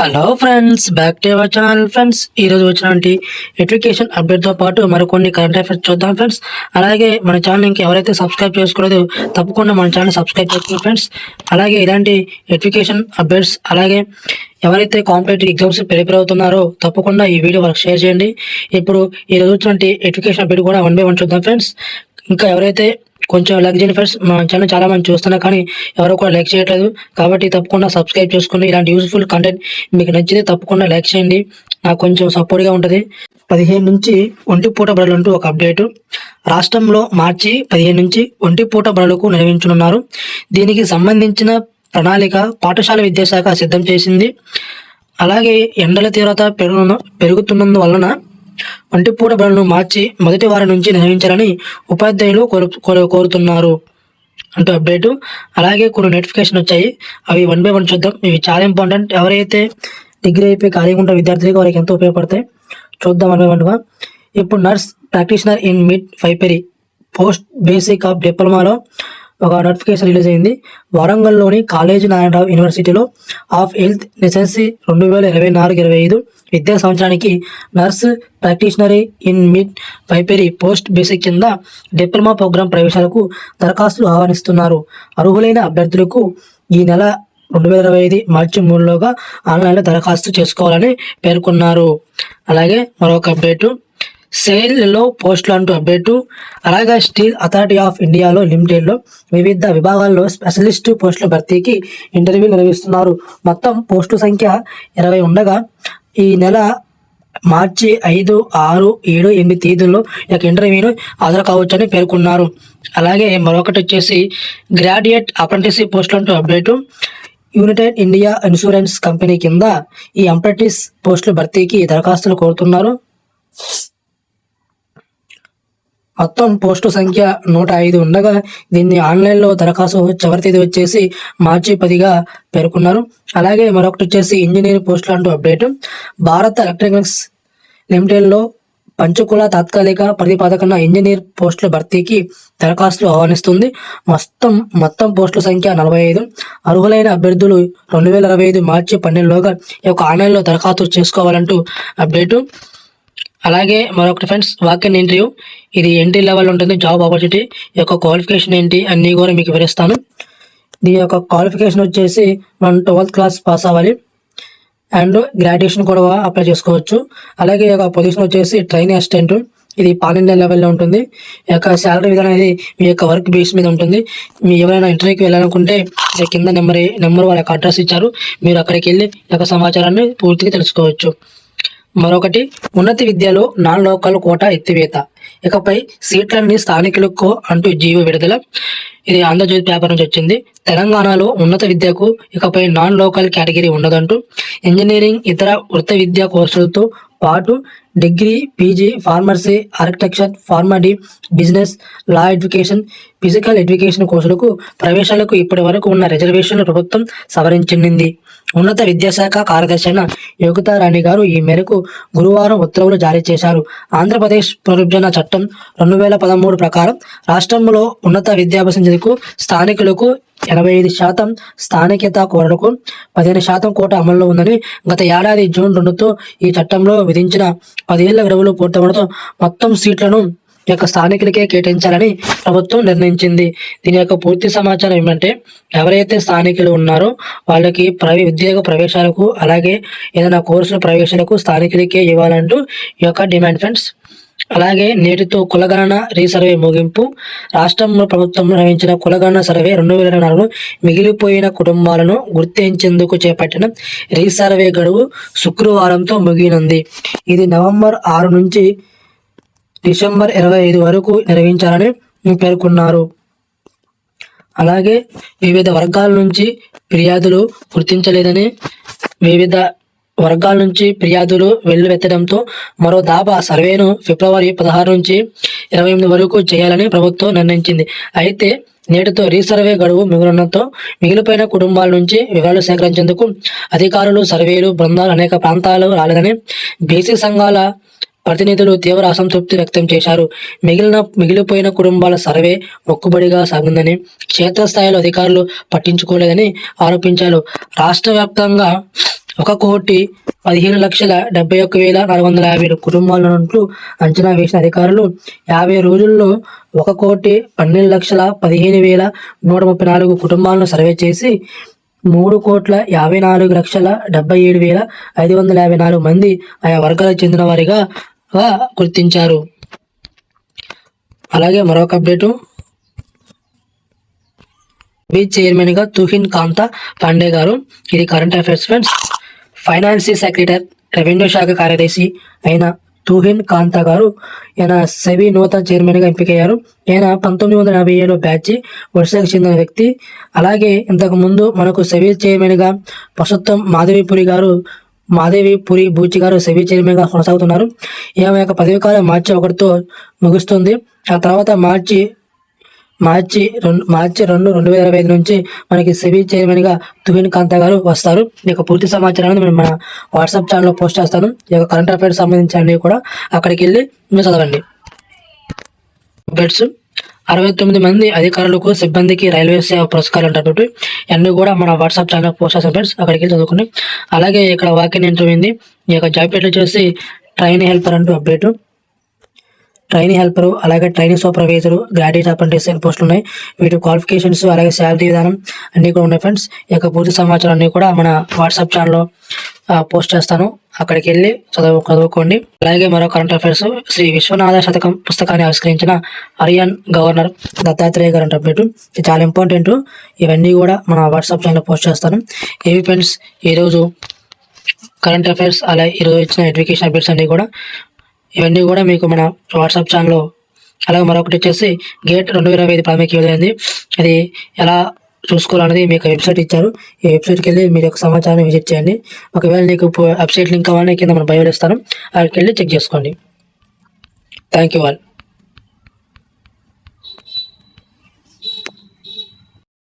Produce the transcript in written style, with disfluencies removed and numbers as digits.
Hello friends, back to our channel. Friends, ఈరోజు వచ్చినటువంటి education అప్డేట్తో పాటు మరికొన్ని కరెంట్ అఫైర్స్ చూద్దాం ఫ్రెండ్స్. అలాగే మన ఛానల్ ఇంకా ఎవరైతే సబ్స్క్రైబ్ చేసుకోలేదో తప్పకుండా మన ఛానల్ సబ్స్క్రైబ్ చేసుకోండి ఫ్రెండ్స్. అలాగే ఇలాంటి ఎడ్యుకేషన్ అప్డేట్స్, అలాగే ఎవరైతే కాంపిటేటివ్ ఎగ్జామ్స్ ప్రిపేర్ అవుతున్నారో తప్పకుండా ఈ వీడియో వాళ్ళకి షేర్ చేయండి. ఇప్పుడు ఈరోజు వచ్చినటువంటి ఎడ్యుకేషన్ అప్డేట్ కూడా 1 by 1 చూద్దాం ఫ్రెండ్స్. ఇంకా ఎవరైతే కొంచెం లైక్ చేయండి ఫ్రెండ్స్. మా ఛానల్ చాలా మంది చూస్తున్నారు కానీ ఎవరు కూడా లైక్ చేయట్లేదు. కాబట్టి తప్పకుండా సబ్స్క్రైబ్ చేసుకుని ఇలాంటి యూజ్ఫుల్ కంటెంట్ మీకు నచ్చితే తప్పకుండా లైక్ చేయండి. నాకు కొంచెం సపోర్ట్గా ఉంటుంది. 15 నుంచి ఒంటిపూట బడులు అంటూ ఒక అప్డేటు. రాష్ట్రంలో మార్చి 15 నుంచి ఒంటిపూట బడులకు నిర్వహించనున్నారు. దీనికి సంబంధించిన ప్రణాళిక పాఠశాల విద్యాశాఖ సిద్ధం చేసింది. అలాగే ఎండల తీవ్రత పెరుగుతున్నందువలన ఒంటిపూట బడులను మార్చి మొదటి వారం నుంచి నిర్వహించాలని ఉపాధ్యాయులు కోరుతున్నారు అంటూ అప్డేటు. అలాగే కొన్ని నోటిఫికేషన్ వచ్చాయి, అవి 1 by 1 చూద్దాం. ఇవి చాలా ఇంపార్టెంట్. ఎవరైతే డిగ్రీ అయిపోయి ఖాళీగా ఉంటే విద్యార్థులకు వారికి ఎంతో ఉపయోగపడతాయి. చూద్దాం 1 by 1గా. ఇప్పుడు nurse practitioner in midwifery post basic of డిప్లొమాలో ఒక నోటిఫికేషన్ రిలీజ్ అయింది. వరంగల్లోని కాలేజీ నారాయణరావు యూనివర్సిటీలో ఆఫ్ హెల్త్ లిసెన్సీ 2024-25 విద్యా సంవత్సరానికి nurse practitioner in midwifery post basic కింద డిప్లొమా ప్రోగ్రాం ప్రవేశాలకు దరఖాస్తులు ఆహ్వానిస్తున్నారు. అర్హులైన అభ్యర్థులకు ఈ నెల 2025 మార్చి 3లోగా ఆన్లైన్లో దరఖాస్తు చేసుకోవాలని పేర్కొన్నారు. అలాగే మరొక అప్డేటు, సెయిల్లో పోస్టులు అంటూ అప్డేటు. అలాగే స్టీల్ అథారిటీ ఆఫ్ ఇండియాలో లిమిటెడ్లో వివిధ విభాగాల్లో స్పెషలిస్టు పోస్టుల భర్తీకి ఇంటర్వ్యూలు నిర్వహిస్తున్నారు. మొత్తం పోస్టుల సంఖ్య 20 ఉండగా ఈ నెల మార్చి 5, 6, 7, 8 తేదీల్లో ఈ యొక్క ఇంటర్వ్యూను హాజరు కావచ్చని పేర్కొన్నారు. అలాగే మరొకటి వచ్చేసి గ్రాడ్యుయేట్ అప్రెంటిస్షిప్ పోస్టులు అంటూ update. United India insurance company కింద ఈ అప్రెంటిస్ పోస్టుల భర్తీకి దరఖాస్తులు కోరుతున్నారు. మొత్తం పోస్టు సంఖ్య 105 ఉండగా దీన్ని ఆన్లైన్లో దరఖాస్తు చివరి తేదీ వచ్చేసి మార్చి 10గా పేర్కొన్నారు. అలాగే మరొకటి వచ్చేసి ఇంజనీరింగ్ పోస్టులు అంటూ అప్డేట్. భారత్ ఎలక్ట్రానిక్స్ లిమిటెడ్లో పంచకుల తాత్కాలిక ప్రతిపాదకన ఇంజనీర్ పోస్టుల భర్తీకి దరఖాస్తులు ఆహ్వానిస్తుంది. మొత్తం పోస్టుల సంఖ్య 45. అర్హులైన అభ్యర్థులు 2025 మార్చి 12లోగా ఈ యొక్క ఆన్లైన్లో దరఖాస్తు చేసుకోవాలంటూ అప్డేటు. అలాగే మరొకటి ఫ్రెండ్స్, వాక్-ఇన్ ఇంటర్వ్యూ. ఇది ఎంట్రీ లెవెల్ ఉంటుంది, జాబ్ ఆపర్చునిటీ. ఈ యొక్క క్వాలిఫికేషన్ ఏంటి అన్నీ కూడా మీకు వివరిస్తాను. దీని యొక్క క్వాలిఫికేషన్ వచ్చేసి మనం 12th క్లాస్ పాస్ అవ్వాలి అండ్ గ్రాడ్యుయేషన్ కూడా అప్లై చేసుకోవచ్చు. అలాగే ఈ యొక్క పొజిషన్ వచ్చేసి ట్రైనీ అసిస్టెంట్. ఇది పాన్ ఇండియా లెవెల్లో ఉంటుంది. ఈ యొక్క శాలరీ విధానం అనేది మీ యొక్క వర్క్ బేస్ మీద ఉంటుంది. మీ ఎవరైనా ఇంటర్వ్యూకి వెళ్ళాలనుకుంటే కింద నెంబర్ వాళ్ళ యొక్క అడ్రస్ ఇచ్చారు, మీరు అక్కడికి వెళ్ళి ఈ యొక్క సమాచారాన్ని పూర్తిగా తెలుసుకోవచ్చు. మరొకటి, ఉన్నత విద్యలో నాన్ లోకల్ కోటా ఎత్తివేత, ఇకపై సీట్లన్నీ స్థానికులకు అంటూ జీవో విడుదల. ఇది ఆంధ్రజ్యోతి పేపర్ నుంచి వచ్చింది. తెలంగాణలో ఉన్నత విద్యకు ఇకపై నాన్ లోకల్ కేటగిరీ ఉండదంటూ ఇంజనీరింగ్, ఇతర వృత్తి విద్యా కోర్సులతో పాటు degree, PG, pharmacy, architecture, Pharm D, business, law education, physical education కోర్సులకు ప్రవేశాలకు ఇప్పటి వరకు ఉన్న రిజర్వేషన్లు ప్రభుత్వం సవరించింది. ఉన్నత విద్యాశాఖ కార్యదర్శి అయిన యోగితా రాణి గారు ఈ మేరకు గురువారం ఉత్తర్వులు జారీ చేశారు. ఆంధ్రప్రదేశ్ పునరుద్ధరణ చట్టం 2013 ప్రకారం రాష్ట్రంలో ఉన్నత విద్యాభ్యాసకు స్థానికులకు 85% స్థానికత కోటకు 15% కోట అమల్లో ఉందని గత ఏడాది జూన్ 2తో ఈ చట్టంలో విధించిన 10 ఏళ్ల విలువలు పూర్తవడంతో మొత్తం సీట్లను యొక్క స్థానికులకే కేటాయించాలని ప్రభుత్వం నిర్ణయించింది. దీని యొక్క పూర్తి సమాచారం ఏమంటే, ఎవరైతే స్థానికులు ఉన్నారో వాళ్ళకి ఉద్యోగ ప్రవేశాలకు, అలాగే ఏదైనా కోర్సుల ప్రవేశాలకు స్థానికులకే ఇవ్వాలంటూ ఈ యొక్క డిమాండ్ ఫ్రెండ్స్. అలాగే నేటితో కులగణన రీసర్వే ముగింపు. రాష్ట్రంలో ప్రభుత్వం నిర్వహించిన కులగణన సర్వే 2024లో మిగిలిపోయిన కుటుంబాలను గుర్తించేందుకు చేపట్టిన రీసర్వే గడువు శుక్రవారంతో ముగియనుంది. ఇది నవంబర్ 6 నుంచి డిసెంబర్ 25 వరకు నిర్వహించాలని పేర్కొన్నారు. అలాగే వివిధ వర్గాల నుంచి ఫిర్యాదులు గుర్తించలేదని వెల్లువెత్తడంతో మరో దాబా సర్వేను ఫిబ్రవరి 16 నుంచి 28 వరకు చేయాలని ప్రభుత్వం నిర్ణయించింది. అయితే నేటితో రీసర్వే గడువు మిగులునంతో మిగిలిపోయిన కుటుంబాల నుంచి వివరాలు సేకరించేందుకు అధికారులు, సర్వేలు బృందాలు అనేక ప్రాంతాలు రాలేదని బీసీ సంఘాల ప్రతినిధులు తీవ్ర అసంతృప్తి వ్యక్తం చేశారు. మిగిలిపోయిన కుటుంబాల సర్వే మొక్కుబడిగా సాగిందని, క్షేత్రస్థాయిలో అధికారులు పట్టించుకోలేదని ఆరోపించారు. రాష్ట్ర వ్యాప్తంగా 1,15,71,457 కుటుంబాల నుండి అంచనా వేసిన అధికారులు 50 రోజుల్లో 1,12,15,134 కుటుంబాలను సర్వే చేసి 3,54,77,554 మంది ఆయా వర్గాలకు చెందిన వారిగా గుర్తించారు. అలాగే మరొక అప్డేటు, బీచ్ చైర్మన్గా తుహిన్ కాంతా పాండే గారు. ఇది current affairs friends. Finance secretary, revenue శాఖ కార్యదర్శి అయిన తుహిన్ కాంతా గారు ఈయన సెబీ నూతన చైర్మన్గా ఎంపికయ్యారు. ఈయన 1987 బ్యాచ్ ఒడిశాకు చెందిన వ్యక్తి. అలాగే ఇంతకుముందు మనకు సెబీ చైర్మన్గా ప్రస్తుతం మాధవి బూచి గారు సెబీ చైర్మన్గా కొనసాగుతున్నారు. ఈమె యొక్క పదవి కాలం మార్చి 1తో ముగుస్తుంది. ఆ తర్వాత మార్చి 2, 2025 నుంచి మనకి సెబీ చైర్మన్గా తుహిన్ కాంతా గారు వస్తారు. ఈ యొక్క పూర్తి సమాచారాన్ని నేను మన వాట్సాప్ ఛానల్లో పోస్ట్ చేస్తాను. ఈ యొక్క కరెంట్ అఫైర్స్ సంబంధించి అన్నీ కూడా అక్కడికి వెళ్ళి మీరు చదవండి. అప్డేట్స్, 69 మంది అధికారులకు సిబ్బందికి రైల్వే సేవ పురస్కారం అంటారు. అన్నీ కూడా మన వాట్సాప్ ఛానల్ పోస్ట్ చేస్తాం ఫ్రెండ్స్, అక్కడికి వెళ్ళి చదువుకోండి. అలాగే ఇక్కడ వాకింగ్ ఇంటర్వ్యూ ఉంది. ఈ యొక్క జాబ్ టైటిల్ వచ్చేసి ట్రైనీ హెల్పర్ అంటూ అప్డేట్. ట్రైనీ హెల్పరు, అలాగే ట్రైనీ సూపర్వైజరు, గ్రాడ్యుయేట్ అప్రెంటిస్ అని పోస్టులు ఉన్నాయి. వీటి క్వాలిఫికేషన్స్ అలాగే శాలరీ విధానం అన్నీ కూడా ఉన్నాయి ఫ్రెండ్స్. ఈ యొక్క పూర్తి సమాచారం అన్నీ కూడా మన వాట్సాప్ ఛానల్లో పోస్ట్ చేస్తాను, అక్కడికి వెళ్ళి చదువుకోండి. అలాగే మరో కరెంట్ అఫైర్స్, శ్రీ విశ్వనాథ శతకం పుస్తకాన్ని ఆవిష్కరించిన హర్యానా గవర్నర్ దత్తాత్రేయ గారు అంటే అప్డేట్. ఇది చాలా ఇంపార్టెంట్. ఇవన్నీ కూడా మన వాట్సాప్ ఛానల్లో పోస్ట్ చేస్తాను. ఏవి ఫ్రెండ్స్ ఈరోజు కరెంట్ అఫైర్స్, అలాగే ఈరోజు ఇచ్చిన ఎడ్యుకేషన్ అప్డేట్స్ అన్నీ కూడా, ఇవన్నీ కూడా మీకు మన వాట్సాప్ ఛానల్లో. అలాగే మరొకటి వచ్చేసి గేట్ 2025 ప్రాథమిక యోజన, అది ఎలా చూసుకోవాలనేది మీకు వెబ్సైట్ ఇచ్చారు. ఈ వెబ్సైట్కి వెళ్ళి మీరు యొక్క సమాచారాన్ని విజిట్ చేయండి. ఒకవేళ నీకు వెబ్సైట్ లింక్ కావాలని కింద మన బయోలో ఇస్తాను, అక్కడికి వెళ్ళి చెక్ చేసుకోండి. Thank you all.